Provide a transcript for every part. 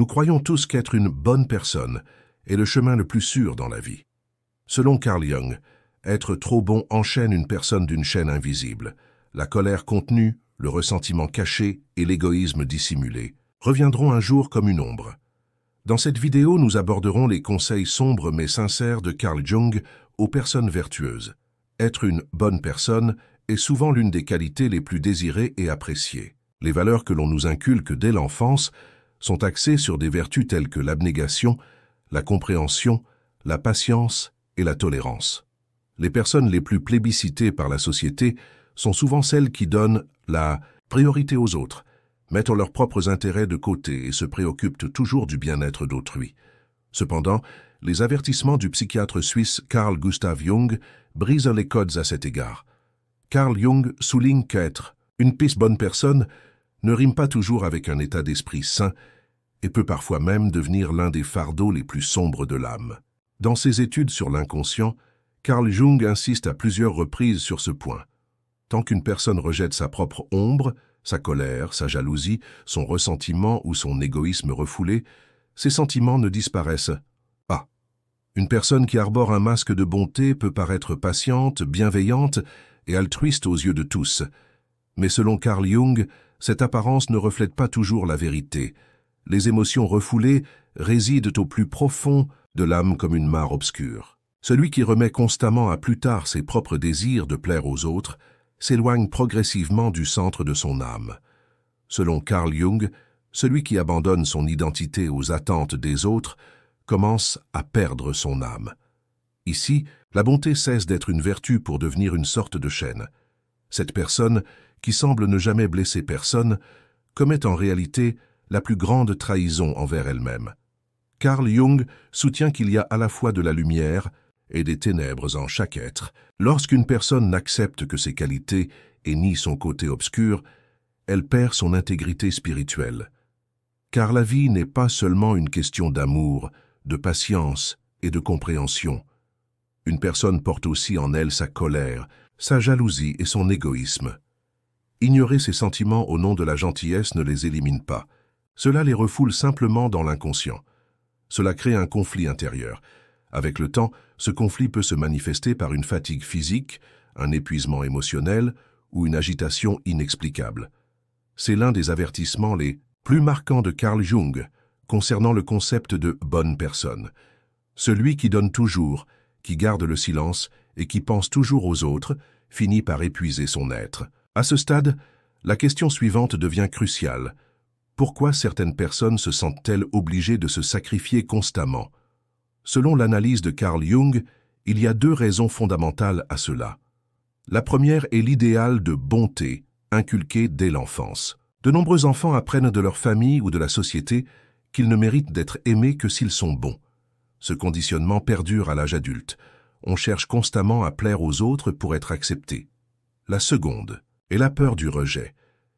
Nous croyons tous qu'être une bonne personne est le chemin le plus sûr dans la vie. Selon Carl Jung, être trop bon enchaîne une personne d'une chaîne invisible. La colère contenue, le ressentiment caché et l'égoïsme dissimulé reviendront un jour comme une ombre. Dans cette vidéo, nous aborderons les conseils sombres mais sincères de Carl Jung aux personnes vertueuses. Être une bonne personne est souvent l'une des qualités les plus désirées et appréciées. Les valeurs que l'on nous inculque dès l'enfance sont axées sur des vertus telles que l'abnégation, la compréhension, la patience et la tolérance. Les personnes les plus plébiscitées par la société sont souvent celles qui donnent la priorité aux autres, mettent leurs propres intérêts de côté et se préoccupent toujours du bien-être d'autrui. Cependant, les avertissements du psychiatre suisse Carl Gustav Jung brisent les codes à cet égard. Carl Jung souligne qu'être une bonne personne ne rime pas toujours avec un état d'esprit sain et peut parfois même devenir l'un des fardeaux les plus sombres de l'âme. Dans ses études sur l'inconscient, Carl Jung insiste à plusieurs reprises sur ce point. Tant qu'une personne rejette sa propre ombre, sa colère, sa jalousie, son ressentiment ou son égoïsme refoulé, ces sentiments ne disparaissent pas. Une personne qui arbore un masque de bonté peut paraître patiente, bienveillante et altruiste aux yeux de tous. Mais selon Carl Jung, cette apparence ne reflète pas toujours la vérité. Les émotions refoulées résident au plus profond de l'âme comme une mare obscure. Celui qui remet constamment à plus tard ses propres désirs de plaire aux autres s'éloigne progressivement du centre de son âme. Selon Carl Jung, celui qui abandonne son identité aux attentes des autres commence à perdre son âme. Ici, la bonté cesse d'être une vertu pour devenir une sorte de chaîne. Cette personne, qui semble ne jamais blesser personne, commet en réalité la plus grande trahison envers elle-même. Carl Jung soutient qu'il y a à la fois de la lumière et des ténèbres en chaque être. Lorsqu'une personne n'accepte que ses qualités et nie son côté obscur, elle perd son intégrité spirituelle. Car la vie n'est pas seulement une question d'amour, de patience et de compréhension. Une personne porte aussi en elle sa colère, sa jalousie et son égoïsme. Ignorer ces sentiments au nom de la gentillesse ne les élimine pas. Cela les refoule simplement dans l'inconscient. Cela crée un conflit intérieur. Avec le temps, ce conflit peut se manifester par une fatigue physique, un épuisement émotionnel ou une agitation inexplicable. C'est l'un des avertissements les plus marquants de Carl Jung concernant le concept de bonne personne. Celui qui donne toujours, qui garde le silence et qui pense toujours aux autres, finit par épuiser son être. À ce stade, la question suivante devient cruciale. Pourquoi certaines personnes se sentent-elles obligées de se sacrifier constamment ? Selon l'analyse de Carl Jung, il y a deux raisons fondamentales à cela. La première est l'idéal de bonté, inculqué dès l'enfance. De nombreux enfants apprennent de leur famille ou de la société qu'ils ne méritent d'être aimés que s'ils sont bons. Ce conditionnement perdure à l'âge adulte. On cherche constamment à plaire aux autres pour être accepté. La seconde est la peur du rejet,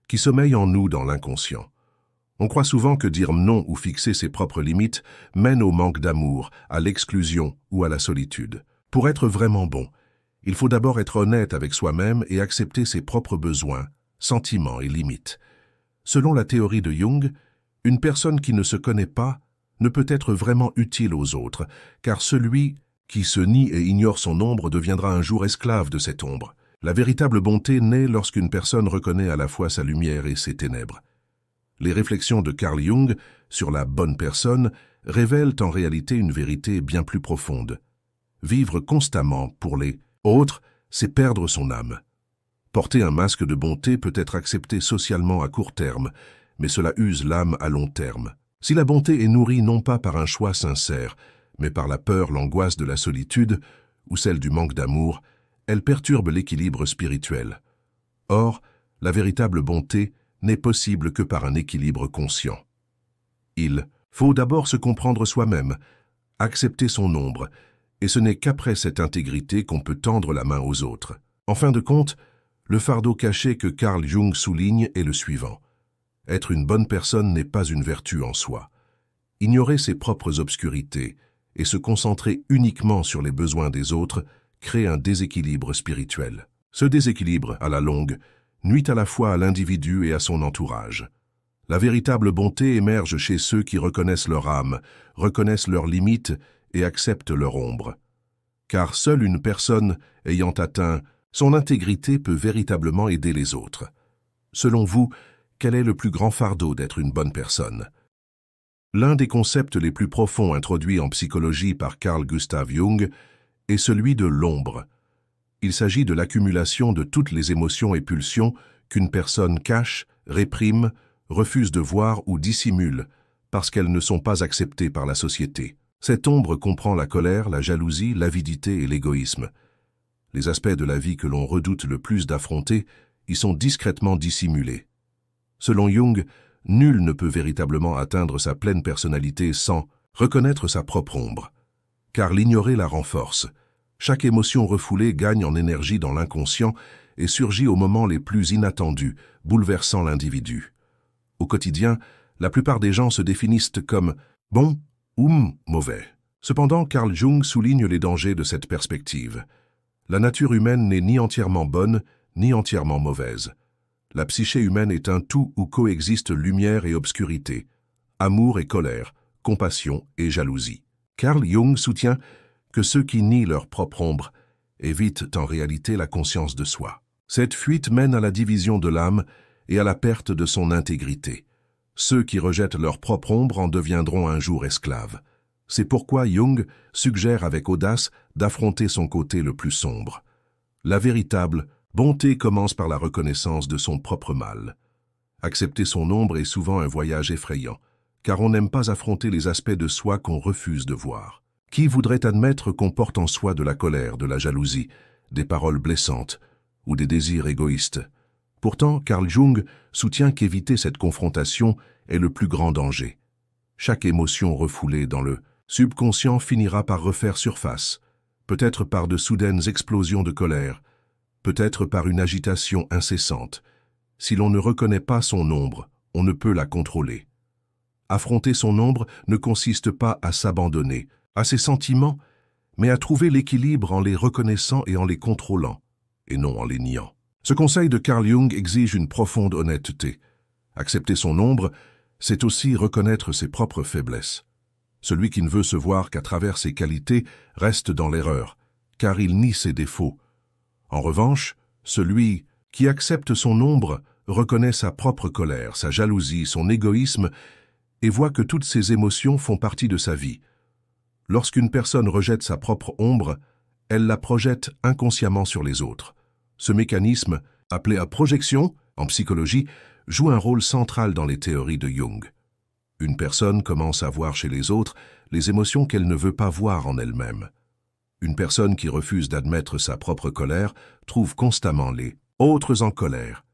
qui sommeille en nous dans l'inconscient. On croit souvent que dire non ou fixer ses propres limites mène au manque d'amour, à l'exclusion ou à la solitude. Pour être vraiment bon, il faut d'abord être honnête avec soi-même et accepter ses propres besoins, sentiments et limites. Selon la théorie de Jung, une personne qui ne se connaît pas ne peut être vraiment utile aux autres, car celui qui se nie et ignore son ombre deviendra un jour esclave de cette ombre. La véritable bonté naît lorsqu'une personne reconnaît à la fois sa lumière et ses ténèbres. Les réflexions de Carl Jung sur la bonne personne révèlent en réalité une vérité bien plus profonde. Vivre constamment pour les autres, c'est perdre son âme. Porter un masque de bonté peut être accepté socialement à court terme, mais cela use l'âme à long terme. Si la bonté est nourrie non pas par un choix sincère, mais par la peur, l'angoisse de la solitude ou celle du manque d'amour, elle perturbe l'équilibre spirituel. Or, la véritable bonté n'est possible que par un équilibre conscient. Il faut d'abord se comprendre soi-même, accepter son ombre, et ce n'est qu'après cette intégrité qu'on peut tendre la main aux autres. En fin de compte, le fardeau caché que Carl Jung souligne est le suivant. Être une bonne personne n'est pas une vertu en soi. Ignorer ses propres obscurités et se concentrer uniquement sur les besoins des autres crée un déséquilibre spirituel. Ce déséquilibre, à la longue, nuit à la fois à l'individu et à son entourage. La véritable bonté émerge chez ceux qui reconnaissent leur âme, reconnaissent leurs limites et acceptent leur ombre. Car seule une personne ayant atteint son intégrité peut véritablement aider les autres. Selon vous, quel est le plus grand fardeau d'être une bonne personne? L'un des concepts les plus profonds introduits en psychologie par Carl Gustav Jung est celui de l'ombre. Il s'agit de l'accumulation de toutes les émotions et pulsions qu'une personne cache, réprime, refuse de voir ou dissimule parce qu'elles ne sont pas acceptées par la société. Cette ombre comprend la colère, la jalousie, l'avidité et l'égoïsme. Les aspects de la vie que l'on redoute le plus d'affronter y sont discrètement dissimulés. Selon Jung, nul ne peut véritablement atteindre sa pleine personnalité sans reconnaître sa propre ombre, car l'ignorer la renforce. Chaque émotion refoulée gagne en énergie dans l'inconscient et surgit aux moments les plus inattendus, bouleversant l'individu. Au quotidien, la plupart des gens se définissent comme bons ou mauvais. Cependant, Carl Jung souligne les dangers de cette perspective. La nature humaine n'est ni entièrement bonne, ni entièrement mauvaise. La psyché humaine est un tout où coexistent lumière et obscurité, amour et colère, compassion et jalousie. Carl Jung soutient que ceux qui nient leur propre ombre évitent en réalité la conscience de soi. Cette fuite mène à la division de l'âme et à la perte de son intégrité. Ceux qui rejettent leur propre ombre en deviendront un jour esclaves. C'est pourquoi Jung suggère avec audace d'affronter son côté le plus sombre. La véritable bonté commence par la reconnaissance de son propre mal. Accepter son ombre est souvent un voyage effrayant, car on n'aime pas affronter les aspects de soi qu'on refuse de voir. Qui voudrait admettre qu'on porte en soi de la colère, de la jalousie, des paroles blessantes ou des désirs égoïstes? Pourtant, Carl Jung soutient qu'éviter cette confrontation est le plus grand danger. Chaque émotion refoulée dans le subconscient finira par refaire surface, peut-être par de soudaines explosions de colère, peut-être par une agitation incessante. Si l'on ne reconnaît pas son ombre, on ne peut la contrôler. Affronter son ombre ne consiste pas à s'abandonner à ses sentiments, mais à trouver l'équilibre en les reconnaissant et en les contrôlant, et non en les niant. Ce conseil de Carl Jung exige une profonde honnêteté. Accepter son ombre, c'est aussi reconnaître ses propres faiblesses. Celui qui ne veut se voir qu'à travers ses qualités reste dans l'erreur, car il nie ses défauts. En revanche, celui qui accepte son ombre reconnaît sa propre colère, sa jalousie, son égoïsme et voit que toutes ces émotions font partie de sa vie. Lorsqu'une personne rejette sa propre ombre, elle la projette inconsciemment sur les autres. Ce mécanisme, appelé à projection en psychologie, joue un rôle central dans les théories de Jung. Une personne commence à voir chez les autres les émotions qu'elle ne veut pas voir en elle-même. Une personne qui refuse d'admettre sa propre colère trouve constamment les autres en colère.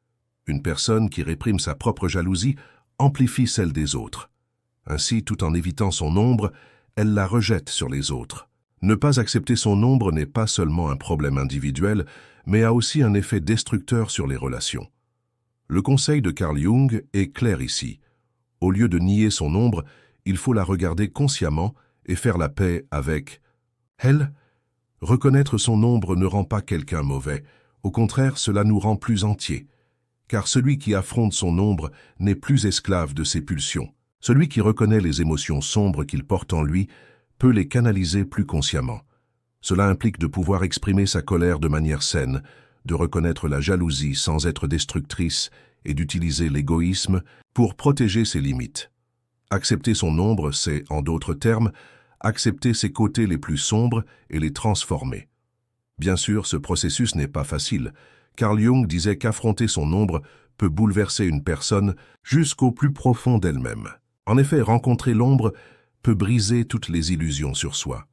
Une personne qui réprime sa propre jalousie amplifie celle des autres. Ainsi, tout en évitant son ombre, elle la rejette sur les autres. Ne pas accepter son ombre n'est pas seulement un problème individuel, mais a aussi un effet destructeur sur les relations. Le conseil de Carl Jung est clair ici. Au lieu de nier son ombre, il faut la regarder consciemment et faire la paix avec elle. Reconnaître son ombre ne rend pas quelqu'un mauvais. Au contraire, cela nous rend plus entiers. Car celui qui affronte son ombre n'est plus esclave de ses pulsions. Celui qui reconnaît les émotions sombres qu'il porte en lui peut les canaliser plus consciemment. Cela implique de pouvoir exprimer sa colère de manière saine, de reconnaître la jalousie sans être destructrice et d'utiliser l'égoïsme pour protéger ses limites. Accepter son ombre, c'est, en d'autres termes, accepter ses côtés les plus sombres et les transformer. Bien sûr, ce processus n'est pas facile. Carl Jung disait qu'affronter son ombre peut bouleverser une personne jusqu'au plus profond d'elle-même. En effet, rencontrer l'ombre peut briser toutes les illusions sur soi.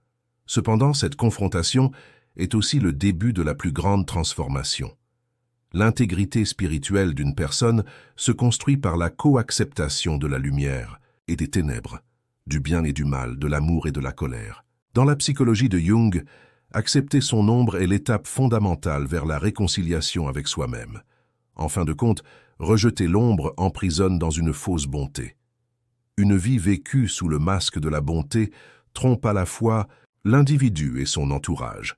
Cependant, cette confrontation est aussi le début de la plus grande transformation. L'intégrité spirituelle d'une personne se construit par la co-acceptation de la lumière et des ténèbres, du bien et du mal, de l'amour et de la colère. Dans la psychologie de Jung, accepter son ombre est l'étape fondamentale vers la réconciliation avec soi-même. En fin de compte, rejeter l'ombre emprisonne dans une fausse bonté. Une vie vécue sous le masque de la bonté trompe à la fois l'individu et son entourage.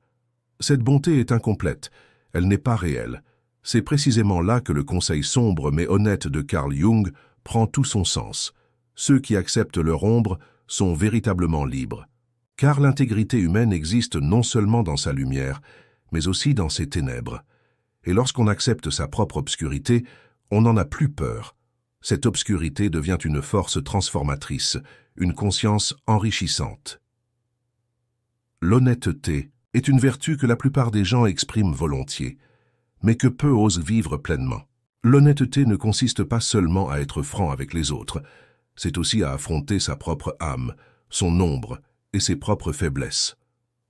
Cette bonté est incomplète, elle n'est pas réelle. C'est précisément là que le conseil sombre mais honnête de Carl Jung prend tout son sens. Ceux qui acceptent leur ombre sont véritablement libres. Car l'intégrité humaine existe non seulement dans sa lumière, mais aussi dans ses ténèbres. Et lorsqu'on accepte sa propre obscurité, on n'en a plus peur. Cette obscurité devient une force transformatrice, une conscience enrichissante. L'honnêteté est une vertu que la plupart des gens expriment volontiers, mais que peu osent vivre pleinement. L'honnêteté ne consiste pas seulement à être franc avec les autres, c'est aussi à affronter sa propre âme, son ombre et ses propres faiblesses.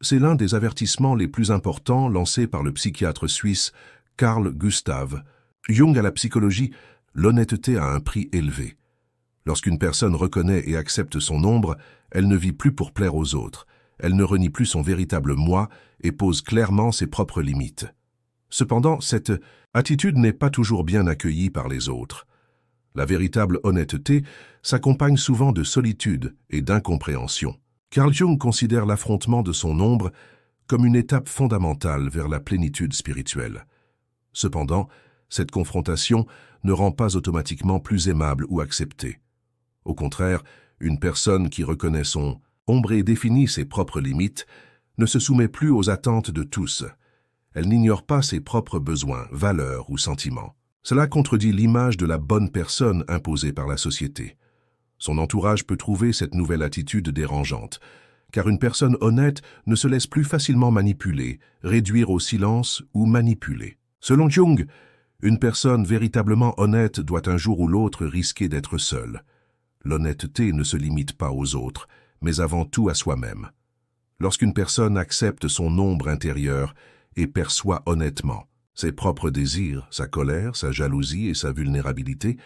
C'est l'un des avertissements les plus importants lancés par le psychiatre suisse Carl Gustav Jung à la psychologie. L'honnêteté a un prix élevé. Lorsqu'une personne reconnaît et accepte son ombre, elle ne vit plus pour plaire aux autres. Elle ne renie plus son véritable moi et pose clairement ses propres limites. Cependant, cette attitude n'est pas toujours bien accueillie par les autres. La véritable honnêteté s'accompagne souvent de solitude et d'incompréhension. Carl Jung considère l'affrontement de son ombre comme une étape fondamentale vers la plénitude spirituelle. Cependant, cette confrontation ne rend pas automatiquement plus aimable ou acceptée. Au contraire, une personne qui reconnaît son ombre et définit ses propres limites ne se soumet plus aux attentes de tous. Elle n'ignore pas ses propres besoins, valeurs ou sentiments. Cela contredit l'image de la bonne personne imposée par la société. Son entourage peut trouver cette nouvelle attitude dérangeante, car une personne honnête ne se laisse plus facilement manipuler, réduire au silence ou manipuler. Selon Jung, une personne véritablement honnête doit un jour ou l'autre risquer d'être seule. L'honnêteté ne se limite pas aux autres, mais avant tout à soi-même. Lorsqu'une personne accepte son ombre intérieure et perçoit honnêtement ses propres désirs, sa colère, sa jalousie et sa vulnérabilité,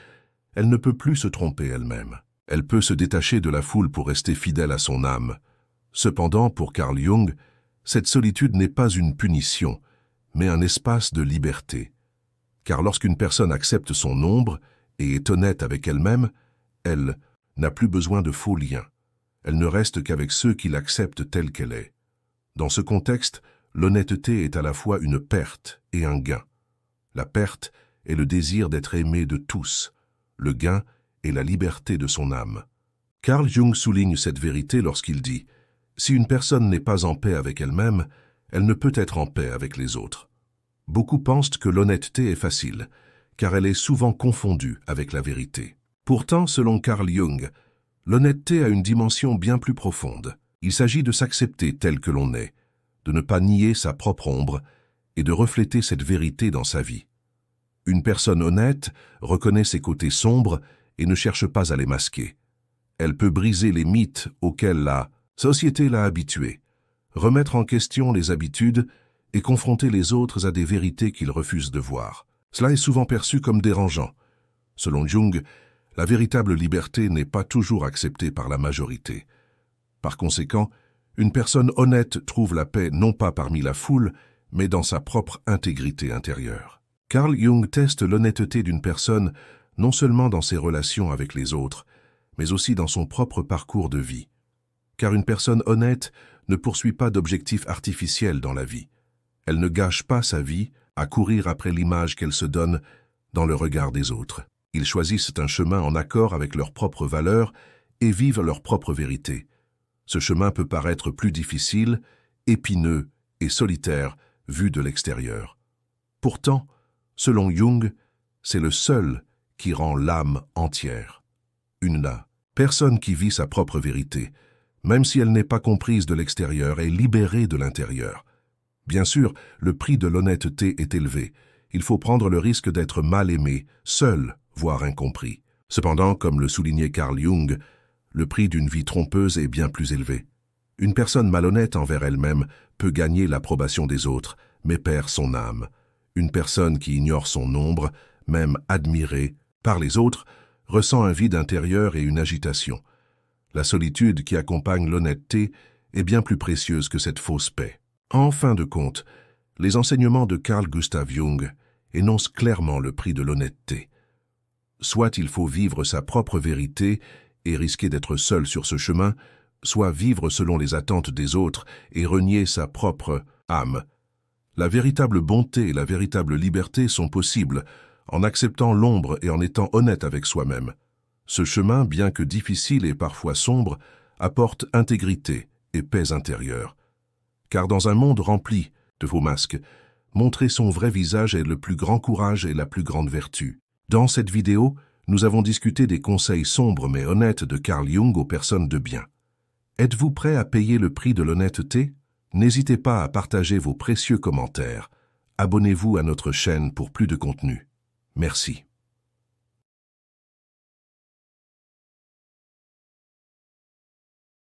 elle ne peut plus se tromper elle-même. Elle peut se détacher de la foule pour rester fidèle à son âme. Cependant, pour Carl Jung, cette solitude n'est pas une punition, mais un espace de liberté. Car lorsqu'une personne accepte son ombre et est honnête avec elle-même, elle n'a plus besoin de faux liens. Elle ne reste qu'avec ceux qui l'acceptent telle qu'elle est. Dans ce contexte, l'honnêteté est à la fois une perte et un gain. La perte est le désir d'être aimé de tous. Le gain est la liberté de son âme. Carl Jung souligne cette vérité lorsqu'il dit « Si une personne n'est pas en paix avec elle-même, elle ne peut être en paix avec les autres. » Beaucoup pensent que l'honnêteté est facile, car elle est souvent confondue avec la vérité. Pourtant, selon Carl Jung, l'honnêteté a une dimension bien plus profonde. Il s'agit de s'accepter tel que l'on est, de ne pas nier sa propre ombre et de refléter cette vérité dans sa vie. Une personne honnête reconnaît ses côtés sombres et ne cherche pas à les masquer. Elle peut briser les mythes auxquels la société l'a habituée, remettre en question les habitudes et confronter les autres à des vérités qu'ils refusent de voir. Cela est souvent perçu comme dérangeant. Selon Jung, la véritable liberté n'est pas toujours acceptée par la majorité. Par conséquent, une personne honnête trouve la paix non pas parmi la foule, mais dans sa propre intégrité intérieure. Carl Jung teste l'honnêteté d'une personne non seulement dans ses relations avec les autres, mais aussi dans son propre parcours de vie. Car une personne honnête ne poursuit pas d'objectifs artificiels dans la vie. Elle ne gâche pas sa vie à courir après l'image qu'elle se donne dans le regard des autres. Ils choisissent un chemin en accord avec leurs propres valeurs et vivent leur propre vérité. Ce chemin peut paraître plus difficile, épineux et solitaire vu de l'extérieur. Pourtant, selon Jung, c'est le seul qui rend l'âme entière. Une personne qui vit sa propre vérité, même si elle n'est pas comprise de l'extérieur, est libérée de l'intérieur. Bien sûr, le prix de l'honnêteté est élevé. Il faut prendre le risque d'être mal aimé, seul, voire incompris. Cependant, comme le soulignait Carl Jung, le prix d'une vie trompeuse est bien plus élevé. Une personne malhonnête envers elle-même peut gagner l'approbation des autres, mais perd son âme. Une personne qui ignore son ombre, même admirée par les autres, ressent un vide intérieur et une agitation. La solitude qui accompagne l'honnêteté est bien plus précieuse que cette fausse paix. En fin de compte, les enseignements de Carl Gustav Jung énoncent clairement le prix de l'honnêteté. Soit il faut vivre sa propre vérité et risquer d'être seul sur ce chemin, soit vivre selon les attentes des autres et renier sa propre âme. La véritable bonté et la véritable liberté sont possibles en acceptant l'ombre et en étant honnête avec soi-même. Ce chemin, bien que difficile et parfois sombre, apporte intégrité et paix intérieure. Car dans un monde rempli de faux masques, montrer son vrai visage est le plus grand courage et la plus grande vertu. Dans cette vidéo, nous avons discuté des conseils sombres mais honnêtes de Carl Jung aux personnes de bien. Êtes-vous prêt à payer le prix de l'honnêteté? N'hésitez pas à partager vos précieux commentaires. Abonnez-vous à notre chaîne pour plus de contenu. Merci.